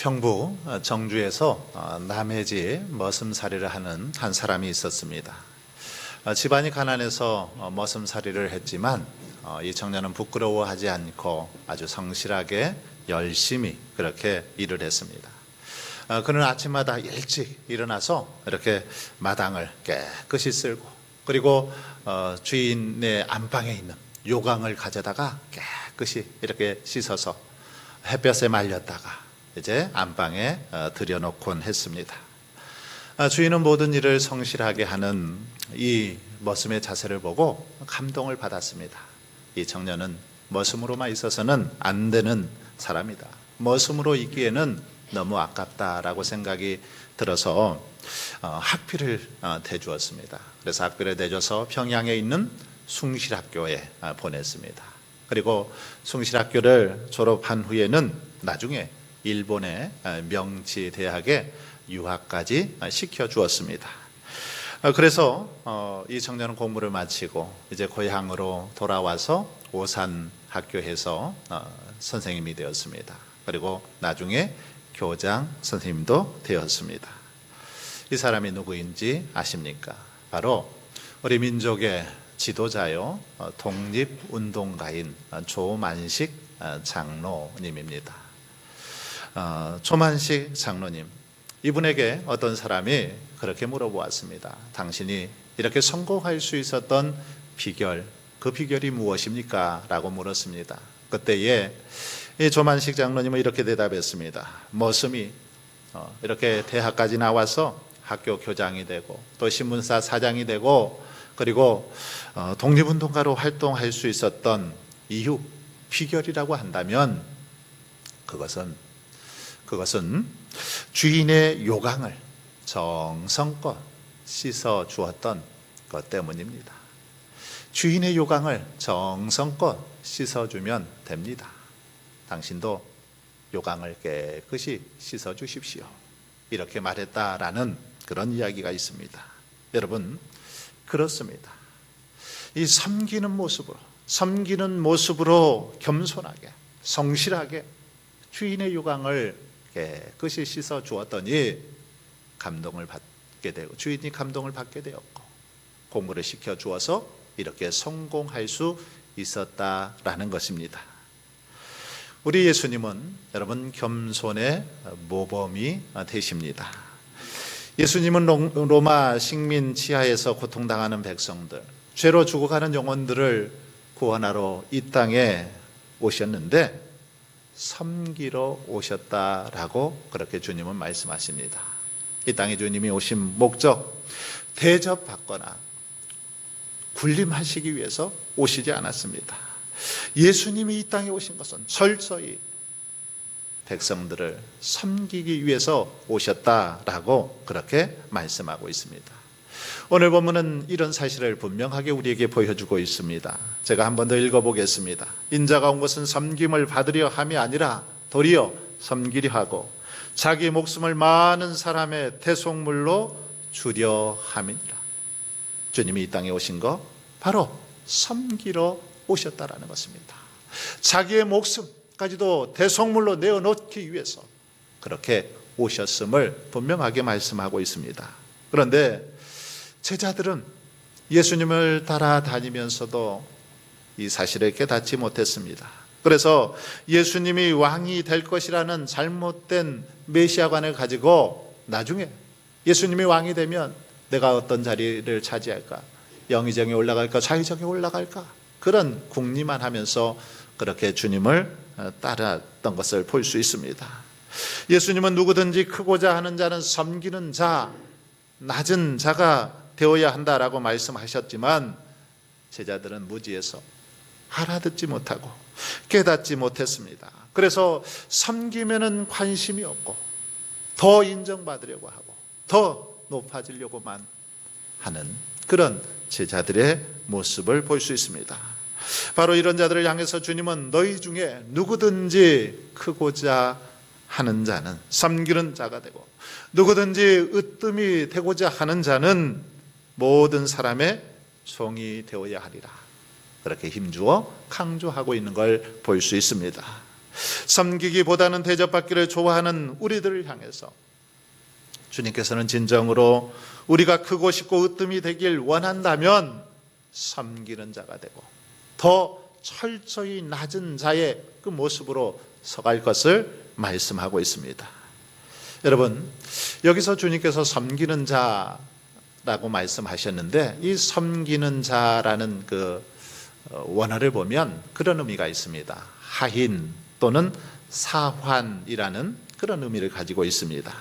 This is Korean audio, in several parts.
경북 정주에서 남해지 머슴살이를 하는 한 사람이 있었습니다. 집안이 가난해서 머슴살이를 했지만 이 청년은 부끄러워하지 않고 아주 성실하게 열심히 그렇게 일을 했습니다. 그는 아침마다 일찍 일어나서 이렇게 마당을 깨끗이 쓸고, 그리고 주인의 안방에 있는 요강을 가져다가 깨끗이 이렇게 씻어서 햇볕에 말렸다가 이제 안방에 들여놓곤 했습니다. 주인은 모든 일을 성실하게 하는 이 머슴의 자세를 보고 감동을 받았습니다. 이 청년은 머슴으로만 있어서는 안 되는 사람이다. 머슴으로 있기에는 너무 아깝다라고 생각이 들어서 학비를 대주었습니다. 그래서 학비를 대줘서 평양에 있는 숭실학교에 보냈습니다. 그리고 숭실학교를 졸업한 후에는 나중에 일본의 명치대학에 유학까지 시켜주었습니다. 그래서 이 청년은 공부를 마치고 이제 고향으로 돌아와서 오산학교에서 선생님이 되었습니다. 그리고 나중에 교장 선생님도 되었습니다. 이 사람이 누구인지 아십니까? 바로 우리 민족의 지도자요, 독립운동가인 조만식 장로님입니다. 조만식 장로님, 이분에게 어떤 사람이 그렇게 물어보았습니다. 당신이 이렇게 성공할 수 있었던 비결, 그 비결이 무엇입니까? 라고 물었습니다. 그때에 이 조만식 장로님은 이렇게 대답했습니다. 머슴이 이렇게 대학까지 나와서 학교 교장이 되고 또 신문사 사장이 되고 그리고 독립운동가로 활동할 수 있었던 이유, 비결이라고 한다면 그것은 주인의 요강을 정성껏 씻어 주었던 것 때문입니다. 주인의 요강을 정성껏 씻어 주면 됩니다. 당신도 요강을 깨끗이 씻어 주십시오. 이렇게 말했다라는 그런 이야기가 있습니다. 여러분, 그렇습니다. 이 섬기는 모습으로 겸손하게, 성실하게 주인의 요강을 깨끗이 씻어 주었더니 감동을 받게 되고, 주인이 감동을 받게 되었고, 공부를 시켜 주어서 이렇게 성공할 수 있었다라는 것입니다. 우리 예수님은 여러분 겸손의 모범이 되십니다. 예수님은 로마 식민 지하에서 고통당하는 백성들, 죄로 죽어가는 영혼들을 구원하러 이 땅에 오셨는데 섬기러 오셨다라고 그렇게 주님은 말씀하십니다. 이 땅에 주님이 오신 목적, 대접받거나 군림하시기 위해서 오시지 않았습니다. 예수님이 이 땅에 오신 것은 철저히 백성들을 섬기기 위해서 오셨다라고 그렇게 말씀하고 있습니다. 오늘 본문은 이런 사실을 분명하게 우리에게 보여주고 있습니다. 제가 한 번 더 읽어보겠습니다. 인자가 온 것은 섬김을 받으려 함이 아니라 도리어 섬기려 하고 자기 목숨을 많은 사람의 대속물로 주려 함이니라. 주님이 이 땅에 오신 거 바로 섬기러 오셨다라는 것입니다. 자기의 목숨까지도 대속물로 내어놓기 위해서 그렇게 오셨음을 분명하게 말씀하고 있습니다. 그런데 제자들은 예수님을 따라다니면서도 이 사실을 깨닫지 못했습니다. 그래서 예수님이 왕이 될 것이라는 잘못된 메시아관을 가지고 나중에 예수님이 왕이 되면 내가 어떤 자리를 차지할까? 영의정에 올라갈까? 좌의정에 올라갈까? 그런 궁리만 하면서 그렇게 주님을 따랐던 것을 볼 수 있습니다. 예수님은 누구든지 크고자 하는 자는 섬기는 자, 낮은 자가 되어야 한다라고 말씀하셨지만 제자들은 무지해서 알아듣지 못하고 깨닫지 못했습니다. 그래서 섬기면은 관심이 없고 더 인정받으려고 하고 더 높아지려고만 하는 그런 제자들의 모습을 볼 수 있습니다. 바로 이런 자들을 향해서 주님은 너희 중에 누구든지 크고자 하는 자는 섬기는 자가 되고 누구든지 으뜸이 되고자 하는 자는 모든 사람의 종이 되어야 하리라. 그렇게 힘주어 강조하고 있는 걸 볼 수 있습니다. 섬기기보다는 대접받기를 좋아하는 우리들을 향해서 주님께서는 진정으로 우리가 크고 싶고 으뜸이 되길 원한다면 섬기는 자가 되고 더 철저히 낮은 자의 그 모습으로 서갈 것을 말씀하고 있습니다. 여러분, 여기서 주님께서 섬기는 자라고 말씀하셨는데 이 섬기는 자라는 그 원어를 보면 그런 의미가 있습니다. 하인 또는 사환이라는 그런 의미를 가지고 있습니다.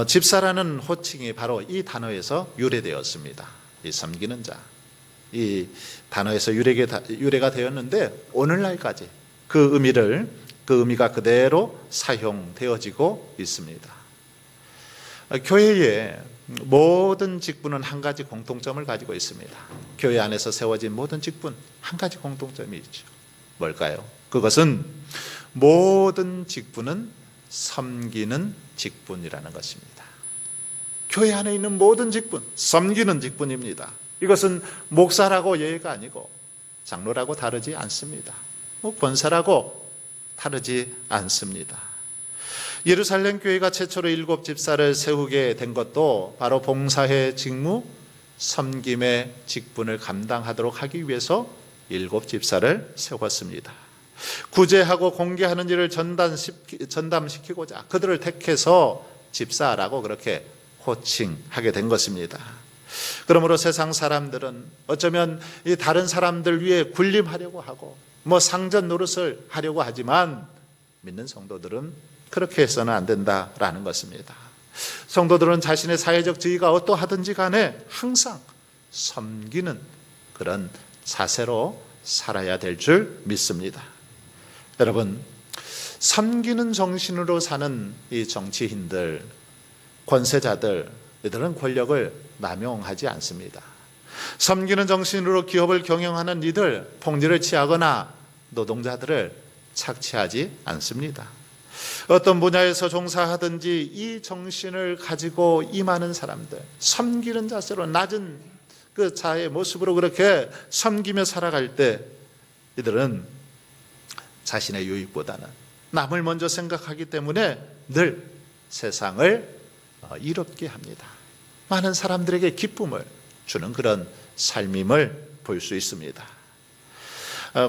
집사라는 호칭이 바로 이 단어에서 유래되었습니다. 이 섬기는 자, 이 단어에서 유래가 되었는데 오늘날까지 그 의미가 그대로 사용되어지고 있습니다. 교회의 모든 직분은 한 가지 공통점을 가지고 있습니다. 교회 안에서 세워진 모든 직분 한 가지 공통점이 있죠. 뭘까요? 그것은 모든 직분은 섬기는 직분이라는 것입니다. 교회 안에 있는 모든 직분, 섬기는 직분입니다. 이것은 목사라고 예외가 아니고 장로라고 다르지 않습니다. 권사라고 다르지 않습니다. 예루살렘 교회가 최초로 7 집사를 세우게 된 것도 바로 봉사의 직무, 섬김의 직분을 감당하도록 하기 위해서 7 집사를 세웠습니다. 구제하고 공개하는 일을 전담시키고자 그들을 택해서 집사라고 그렇게 호칭하게 된 것입니다. 그러므로 세상 사람들은 어쩌면 이 다른 사람들 위해 군림하려고 하고 상전 노릇을 하려고 하지만 믿는 성도들은 그렇게 해서는 안 된다라는 것입니다. 성도들은 자신의 사회적 지위가 어떠하든지 간에 항상 섬기는 그런 자세로 살아야 될 줄 믿습니다. 여러분, 섬기는 정신으로 사는 이 정치인들, 권세자들, 이들은 권력을 남용하지 않습니다. 섬기는 정신으로 기업을 경영하는 이들, 폭리를 취하거나 노동자들을 착취하지 않습니다. 어떤 분야에서 종사하든지 이 정신을 가지고 임하는 사람들, 섬기는 자세로 낮은 그 자의 모습으로 그렇게 섬기며 살아갈 때 이들은 자신의 유익보다는 남을 먼저 생각하기 때문에 늘 세상을 이롭게 합니다. 많은 사람들에게 기쁨을 주는 그런 삶임을 볼 수 있습니다.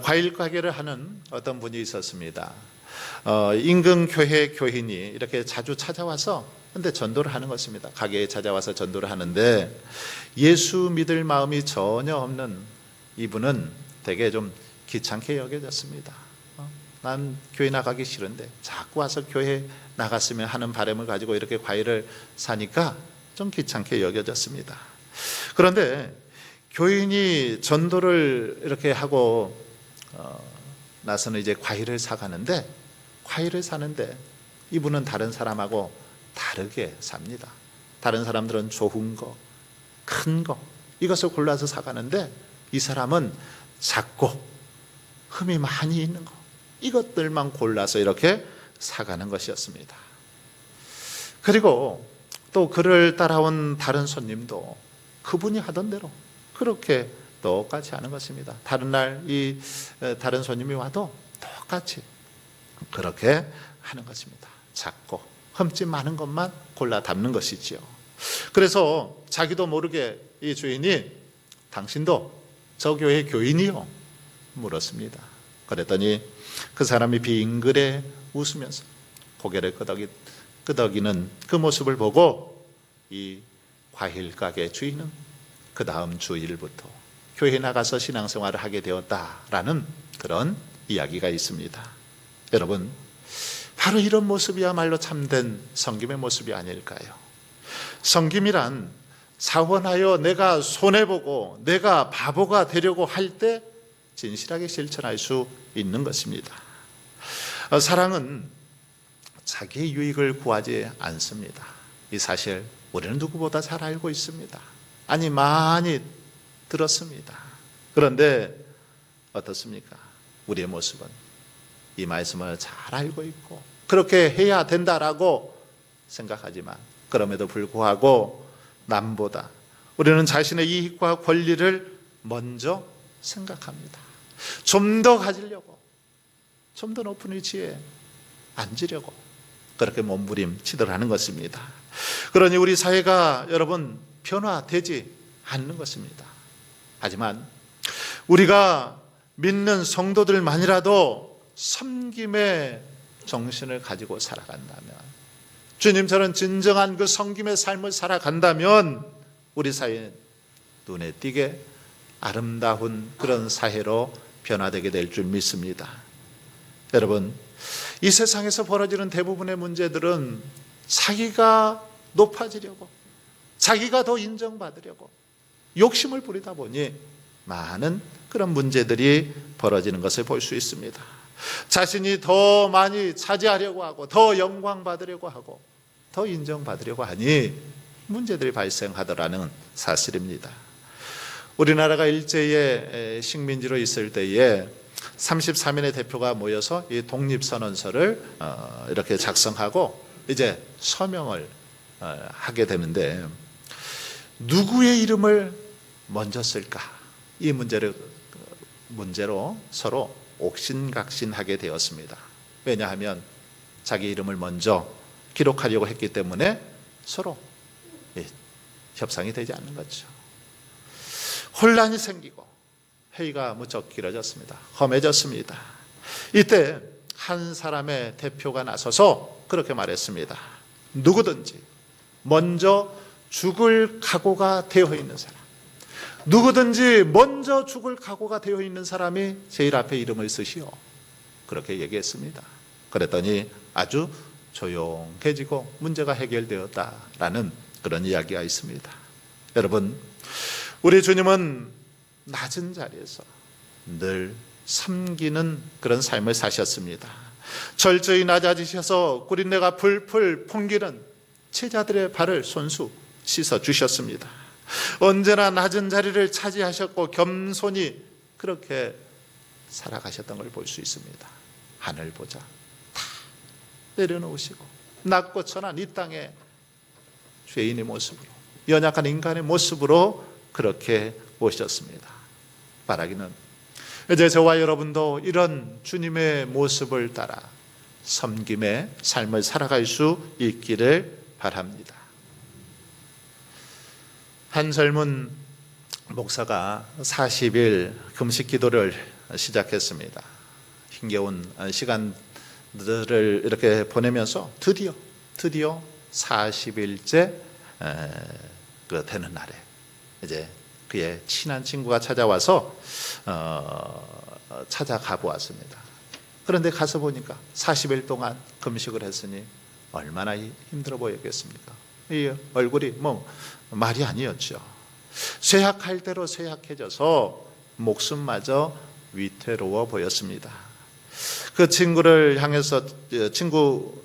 과일 가게를 하는 어떤 분이 있었습니다. 인근 교회 교인이 이렇게 자주 찾아와서 근데 전도를 하는 것입니다. 가게에 찾아와서 전도를 하는데 예수 믿을 마음이 전혀 없는 이분은 되게 좀 귀찮게 여겨졌습니다. 난 교회 나가기 싫은데 자꾸 와서 교회 나갔으면 하는 바람을 가지고 이렇게 과일을 사니까 좀 귀찮게 여겨졌습니다. 그런데 교인이 전도를 이렇게 하고 나서는 이제 과일을 사가는데 과일을 사는데 이분은 다른 사람하고 다르게 삽니다. 다른 사람들은 좋은 거, 큰 거 이것을 골라서 사가는데 이 사람은 작고 흠이 많이 있는 거 이것들만 골라서 이렇게 사가는 것이었습니다. 그리고 또 그를 따라온 다른 손님도 그분이 하던 대로 그렇게 똑같이 하는 것입니다. 다른 날 이 다른 손님이 와도 똑같이 그렇게 하는 것입니다. 작고 흠집 많은 것만 골라 담는 것이지요. 그래서 자기도 모르게 이 주인이 당신도 저 교회 교인이요? 물었습니다. 그랬더니 그 사람이 빙그레 웃으면서 고개를 끄덕이는 그 모습을 보고 이 과일 가게 주인은 그 다음 주일부터 교회에 나가서 신앙생활을 하게 되었다라는 그런 이야기가 있습니다. 여러분, 바로 이런 모습이야말로 참된 섬김의 모습이 아닐까요? 섬김이란 자원하여 내가 손해보고 내가 바보가 되려고 할 때 진실하게 실천할 수 있는 것입니다. 사랑은 자기의 유익을 구하지 않습니다. 이 사실 우리는 누구보다 잘 알고 있습니다. 아니 많이 들었습니다. 그런데 어떻습니까? 우리의 모습은 이 말씀을 잘 알고 있고 그렇게 해야 된다라고 생각하지만 그럼에도 불구하고 남보다 우리는 자신의 이익과 권리를 먼저 생각합니다. 좀 더 가지려고 좀 더 높은 위치에 앉으려고 그렇게 몸부림치더라는 것입니다. 그러니 우리 사회가 여러분 변화되지 않는 것입니다. 하지만 우리가 믿는 성도들만이라도 섬김의 정신을 가지고 살아간다면, 주님처럼 진정한 그 섬김의 삶을 살아간다면 우리 사회는 눈에 띄게 아름다운 그런 사회로 변화되게 될 줄 믿습니다. 여러분, 이 세상에서 벌어지는 대부분의 문제들은 자기가 높아지려고, 자기가 더 인정받으려고 욕심을 부리다 보니 많은 그런 문제들이 벌어지는 것을 볼 수 있습니다. 자신이 더 많이 차지하려고 하고, 더 영광받으려고 하고, 더 인정받으려고 하니 문제들이 발생하더라는 사실입니다. 우리나라가 일제의 식민지로 있을 때에 33인의 대표가 모여서 이 독립선언서를 이렇게 작성하고 이제 서명을 하게 되는데, 누구의 이름을 먼저 쓸까? 이 문제로 서로 옥신각신하게 되었습니다. 왜냐하면 자기 이름을 먼저 기록하려고 했기 때문에 서로 협상이 되지 않는 거죠. 혼란이 생기고 회의가 무척 길어졌습니다. 험해졌습니다. 이때 한 사람의 대표가 나서서 그렇게 말했습니다. 누구든지 먼저 죽을 각오가 되어 있는 사람, 누구든지 먼저 죽을 각오가 되어 있는 사람이 제일 앞에 이름을 쓰시오. 그렇게 얘기했습니다. 그랬더니 아주 조용해지고 문제가 해결되었다라는 그런 이야기가 있습니다. 여러분, 우리 주님은 낮은 자리에서 늘 섬기는 그런 삶을 사셨습니다. 철저히 낮아지셔서 구린내가 풀풀 풍기는 제자들의 발을 손수 씻어 주셨습니다. 언제나 낮은 자리를 차지하셨고 겸손히 그렇게 살아가셨던 걸 볼 수 있습니다. 하늘 보자 다 내려놓으시고 낮고 천한 이 땅에 죄인의 모습으로, 연약한 인간의 모습으로 그렇게 오셨습니다. 바라기는 이제 저와 여러분도 이런 주님의 모습을 따라 섬김의 삶을 살아갈 수 있기를 바랍니다. 한 젊은 목사가 40일 금식 기도를 시작했습니다. 힘겨운 시간들을 이렇게 보내면서 드디어 40일째 되는 날에 이제 그의 친한 친구가 찾아와서 찾아가 보았습니다. 그런데 가서 보니까 40일 동안 금식을 했으니 얼마나 힘들어 보였겠습니까? 이 얼굴이 말이 아니었죠. 쇠약할 대로 쇠약해져서 목숨마저 위태로워 보였습니다. 그 친구를 향해서 친구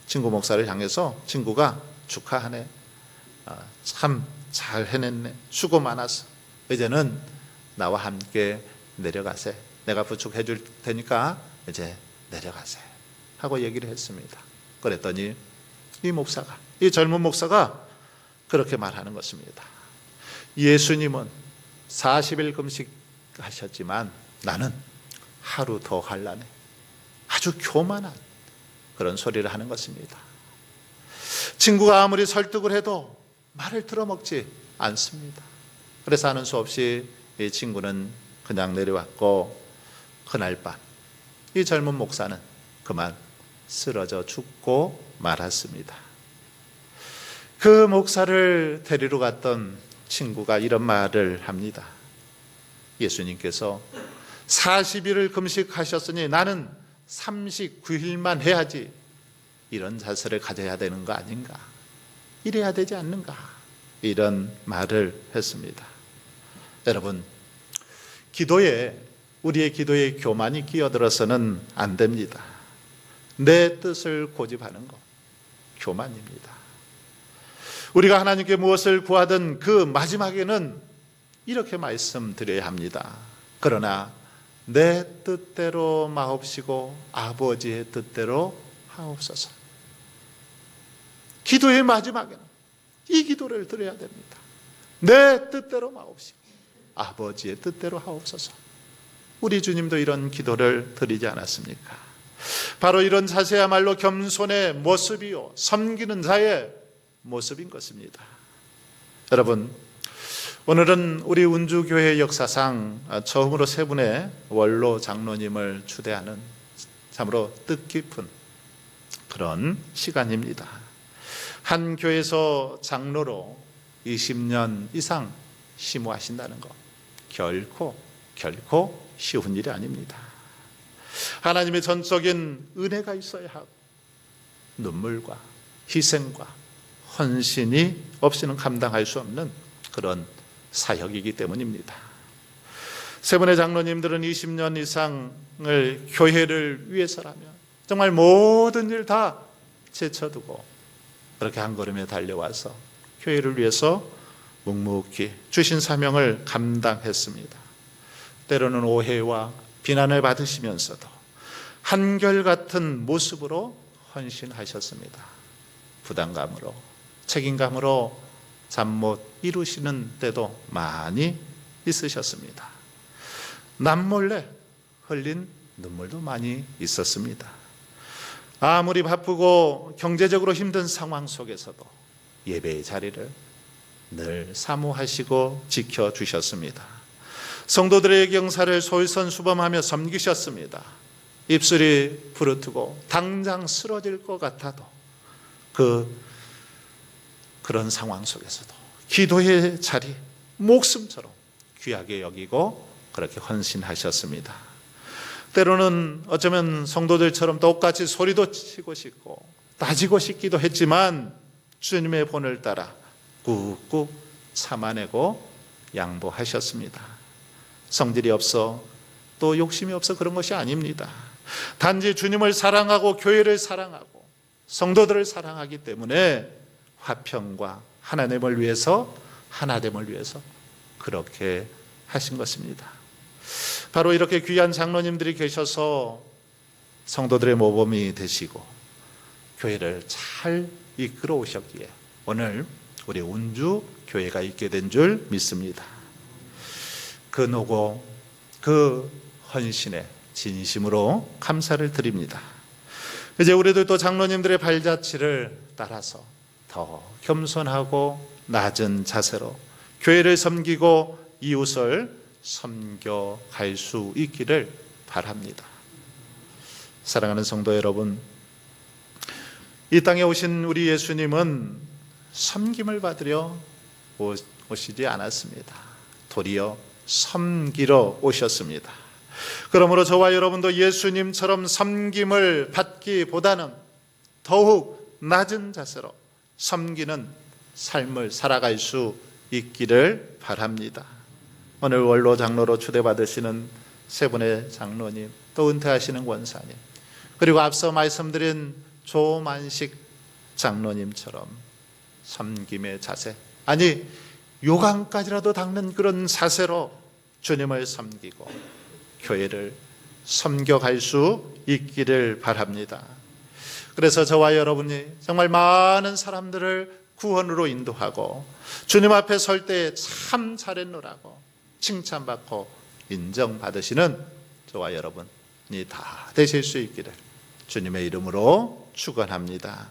목사를 향해서 친구가 축하하네, 참 잘 해냈네, 수고 많았어, 이제는 나와 함께 내려가세, 내가 부축해 줄 테니까 이제 내려가세 하고 얘기를 했습니다. 그랬더니 이 젊은 목사가 그렇게 말하는 것입니다. 예수님은 40일 금식하셨지만 나는 하루 더 할라네. 아주 교만한 그런 소리를 하는 것입니다. 친구가 아무리 설득을 해도 말을 들어먹지 않습니다. 그래서 하는 수 없이 이 친구는 그냥 내려왔고, 그날 밤 이 젊은 목사는 그만 쓰러져 죽고 말았습니다. 그 목사를 데리러 갔던 친구가 이런 말을 합니다. 예수님께서 40일을 금식하셨으니 나는 39일만 해야지, 이런 자세를 가져야 되는 거 아닌가, 이래야 되지 않는가, 이런 말을 했습니다. 여러분, 우리의 기도에 교만이 끼어들어서는 안 됩니다. 내 뜻을 고집하는 것, 교만입니다. 우리가 하나님께 무엇을 구하든 그 마지막에는 이렇게 말씀드려야 합니다. 그러나 내 뜻대로 마옵시고 아버지의 뜻대로 하옵소서. 기도의 마지막에는 이 기도를 드려야 됩니다. 내 뜻대로 마옵시고 아버지의 뜻대로 하옵소서. 우리 주님도 이런 기도를 드리지 않았습니까? 바로 이런 자세야말로 겸손의 모습이요, 섬기는 자의 모습인 것입니다. 여러분, 오늘은 우리 운주교회 역사상 처음으로 세 분의 원로 장로님을 추대하는 참으로 뜻깊은 그런 시간입니다. 한 교회에서 장로로 20년 이상 심우하신다는 것, 결코 쉬운 일이 아닙니다. 하나님의 전적인 은혜가 있어야 하고 눈물과 희생과 헌신이 없이는 감당할 수 없는 그런 사역이기 때문입니다. 세 분의 장로님들은 20년 이상을 교회를 위해서라면 정말 모든 일 다 제쳐두고 그렇게 한 걸음에 달려와서 교회를 위해서 묵묵히 주신 사명을 감당했습니다. 때로는 오해와 비난을 받으시면서도 한결같은 모습으로 헌신하셨습니다. 부담감으로, 책임감으로 잠 못 이루시는 때도 많이 있으셨습니다. 남몰래 흘린 눈물도 많이 있었습니다. 아무리 바쁘고 경제적으로 힘든 상황 속에서도 예배의 자리를 늘 사모하시고 지켜주셨습니다. 성도들의 경사를 솔선수범하며 섬기셨습니다. 입술이 부르트고 당장 쓰러질 것 같아도 그런 상황 속에서도 기도의 자리, 목숨처럼 귀하게 여기고 그렇게 헌신하셨습니다. 때로는 어쩌면 성도들처럼 똑같이 소리도 치고 싶고 따지고 싶기도 했지만 주님의 본을 따라 꾹꾹 참아내고 양보하셨습니다. 성질이 없어 또 욕심이 없어 그런 것이 아닙니다. 단지 주님을 사랑하고 교회를 사랑하고 성도들을 사랑하기 때문에 화평과 하나됨을 위해서 그렇게 하신 것입니다. 바로 이렇게 귀한 장로님들이 계셔서 성도들의 모범이 되시고 교회를 잘 이끌어 오셨기에 오늘 우리 운주 교회가 있게 된 줄 믿습니다. 그 노고, 그 헌신에 진심으로 감사를 드립니다. 이제 우리도 또 장로님들의 발자취를 따라서 더 겸손하고 낮은 자세로 교회를 섬기고 이웃을 섬겨갈 수 있기를 바랍니다. 사랑하는 성도 여러분, 이 땅에 오신 우리 예수님은 섬김을 받으려 오시지 않았습니다. 도리어 섬기러 오셨습니다. 그러므로 저와 여러분도 예수님처럼 섬김을 받기보다는 더욱 낮은 자세로 섬기는 삶을 살아갈 수 있기를 바랍니다. 오늘 원로 장로로 추대받으시는 세 분의 장로님, 또 은퇴하시는 권사님, 그리고 앞서 말씀드린 조만식 장로님처럼 섬김의 자세, 아니 요강까지라도 닦는 그런 자세로 주님을 섬기고 교회를 섬겨갈 수 있기를 바랍니다. 그래서 저와 여러분이 정말 많은 사람들을 구원으로 인도하고 주님 앞에 설 때 참 잘했노라고 칭찬받고 인정받으시는 저와 여러분이 다 되실 수 있기를 주님의 이름으로 축원합니다.